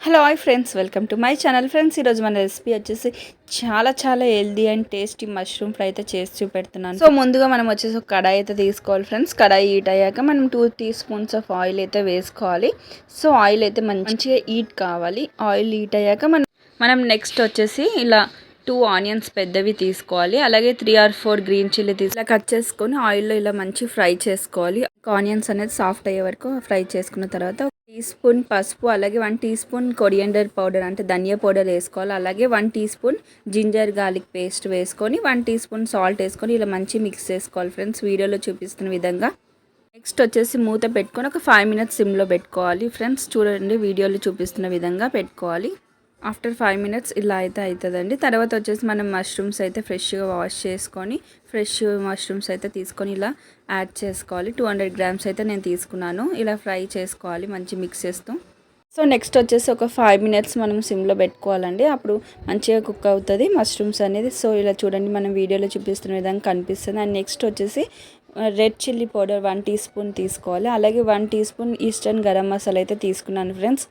Hello hi friends, welcome to my channel. Friends, ఈరోజు మన recipe వచ్చేసి చాలా healthy and tasty mushroom fry అయితే చేసి చూపెడుతున్నాను. సో ముందుగా మనం వచ్చేసి ఒక కడాయి అయితే తీసుకోవాలి ఫ్రెండ్స్. కడాయి హీట్ అయ్యాక మనం 2 టీ స్పూన్స్ ఆఫ్ ఆయిల్ అయితే వేసుకోవాలి. సో ఆయిల్ అయితే మంచిగా హీట్ కావాలి. ఆయిల్ హీట్ అయ్యాక మనం నెక్స్ట్ వచ్చేసి ఇలా 2 ఆనియన్స్ పెద్దవి తీసుకోవాలి. అలాగే 3 or 4 గ్రీన్ చిల్లీ ఇలా కట్ చేసుకొని ఆయిల్లో ఇలా మంచి ఫ్రై చేసుకోవాలి. ఆనియన్స్ అనేది సాఫ్ట్ అయ్యే వరకు ఫ్రై చేసుకున్న తర్వాత టీ స్పూన్ పసుపు, అలాగే 1 టీ స్పూన్ కొరియండర్ పౌడర్ అంటే ధనియా పౌడర్ వేసుకోవాలి. అలాగే 1 teaspoon ginger garlic paste వేసుకొని 1 టీ స్పూన్ సాల్ట్ వేసుకొని ఇలా మంచి మిక్స్ చేసుకోవాలి ఫ్రెండ్స్, వీడియోలో చూపిస్తున్న విధంగా. నెక్స్ట్ వచ్చేసి మూత పెట్టుకొని ఒక 5 minutes సిమ్లో పెట్టుకోవాలి ఫ్రెండ్స్. చూడండి, వీడియోలో చూపిస్తున్న విధంగా పెట్టుకోవాలి. ఆఫ్టర్ 5 minutes ఇలా అయితే అవుతుందండి. తర్వాత వచ్చేసి మనం మష్రూమ్స్ అయితే ఫ్రెష్గా వాష్ చేసుకొని ఫ్రెష్ మష్రూమ్స్ అయితే తీసుకొని ఇలా యాడ్ చేసుకోవాలి. 200 grams అయితే నేను తీసుకున్నాను. ఇలా ఫ్రై చేసుకోవాలి మంచి మిక్స్ చేస్తూ. సో నెక్స్ట్ వచ్చేసి ఒక 5 minutes మనం సిమ్లో పెట్టుకోవాలండి. అప్పుడు మంచిగా కుక్ అవుతుంది మష్రూమ్స్ అనేది. సో ఇలా చూడండి, మనం వీడియోలో చూపిస్తున్న విధంగా కనిపిస్తుంది. అండ్ నెక్స్ట్ వచ్చేసి red chilli powder 1 teaspoon తీసుకోవాలి. అలాగే 1 teaspoon Eastern garam masala అయితే తీసుకున్నాను ఫ్రెండ్స్.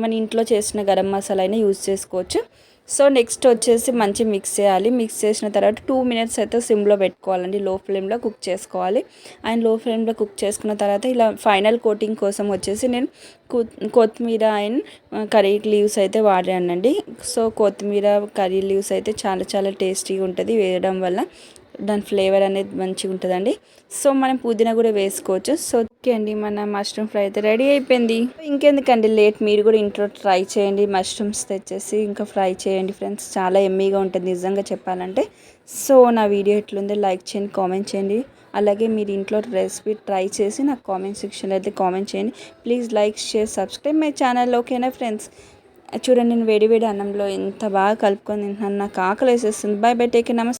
మన ఇంట్లో చేసిన గరం మసాలా అయినా యూజ్ చేసుకోవచ్చు. సో నెక్స్ట్ వచ్చేసి మంచి మిక్స్ చేయాలి. మిక్స్ చేసిన తర్వాత 2 minutes అయితే సిమ్లో పెట్టుకోవాలండి. లో ఫ్లేమ్లో కుక్ చేసుకోవాలి. అండ్ లో ఫ్లేమ్లో కుక్ చేసుకున్న తర్వాత ఇలా ఫైనల్ కోటింగ్ కోసం వచ్చేసి నేను కొత్తిమీర అండ్ కర్రీ లీవ్స్ అయితే వాడానండి. సో కొత్తిమీర కర్రీ లీవ్స్ అయితే చాలా టేస్టీగా ఉంటుంది వేయడం వల్ల. దాని ఫ్లేవర్ అనేది మంచిగా ఉంటుందండి. సో మనం పుదీనా కూడా వేసుకోవచ్చు. సో ఓకే అండి, మన మష్రూమ్ ఫ్రై అయితే రెడీ అయిపోయింది. ఇంకెందుకండి లేట్, మీరు కూడా ఇంట్లో ట్రై చేయండి. మష్రూమ్స్ తెచ్చేసి ఇంకా ఫ్రై చేయండి ఫ్రెండ్స్, చాలా ఎమ్మీగా ఉంటుంది నిజంగా చెప్పాలంటే. సో నా వీడియో ఎట్లుందో లైక్ చేయండి, కామెంట్ చేయండి. అలాగే మీరు ఇంట్లో రెసిపీ ట్రై చేసి నాకు కామెంట్ సెక్షన్లో అయితే కామెంట్ చేయండి. Please like, share, subscribe my channel. ఓకేనా ఫ్రెండ్స్? చూడండి, నేను వేడి అన్నంలో ఎంత బాగా కలుపుకొని తింటున్నాను. నాకు ఆకలి వేసేస్తుంది. బై బై, టేక్ కేర్, నమస్తే.